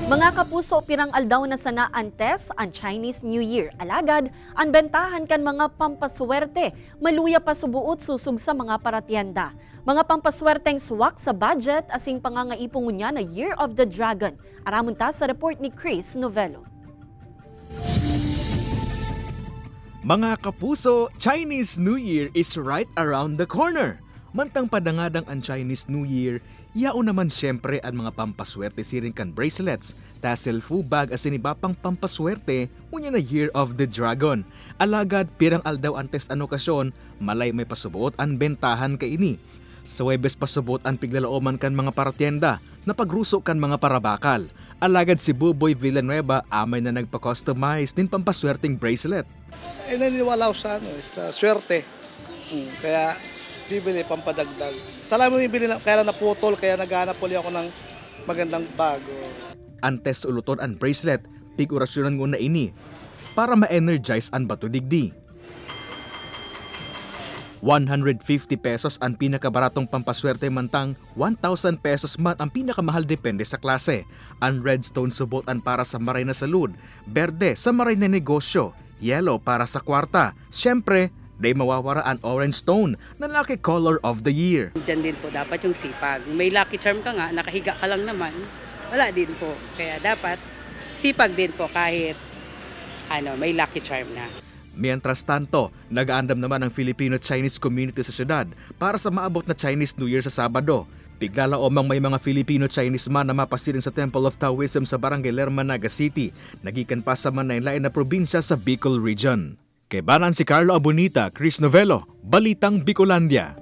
Mga kapuso, pirang aldaw na sana antes ang Chinese New Year. Alagad, ang bentahan kan mga pampaswerte, maluya pa subuot susug sa mga paratienda. Mga pampaswerteng swak sa budget asing pangangaipong niya na Year of the Dragon. Aramon ta sa report ni Chris Novello. Mga kapuso, Chinese New Year is right around the corner. Mantang padangadang ang Chinese New Year, yao naman siyempre ang mga pampaswerte siring kan bracelets, tassel fu bag asin iba pang pampaswerte, unya na Year of the Dragon. Alagad, pirang aldaw antes an okasyon, malay may pasubuot ang bentahan kaini. Sa Webes pasubuot ang piglalooman kan mga paratienda, na pagruso kan mga parabakal. Alagad si Buboy Villanueva amay na nagpa-customize din pampaswerteng bracelet. Naniniwala ko sa swerte. Kaya bibili pampadagdag. Salamat mo bibili, kaya naputol, kaya naghanap ulit ako ng magandang bago. Antes uluton ang bracelet, pig-orasyonan ko na ini para ma-energize ang bato digdi. 150 pesos ang pinakabaratong pampaswerte mantang 1,000 pesos man ang pinakamahal depende sa klase. Ang red stone subot ang para sa maray na salud, berde sa maray na negosyo, yellow para sa kwarta, syempre, day mawawara ang orange stone na lucky color of the year. Diyan din po dapat yung sipag. May lucky charm ka nga, nakahiga ka lang naman, wala din po. Kaya dapat sipag din po kahit may lucky charm na. Mientras tanto, nag-aandam naman ang Filipino-Chinese community sa syudad para sa maabot na Chinese New Year sa Sabado. Piglalaomang may mga Filipino-Chinese man na mapasiring sa Temple of Taoism sa Barangay Lerma, Naga City, nagikan pa sa manaylain na probinsya sa Bicol Region. Kay Banan si Carlo Abonita, Chris Novello, Balitang Bicolandia.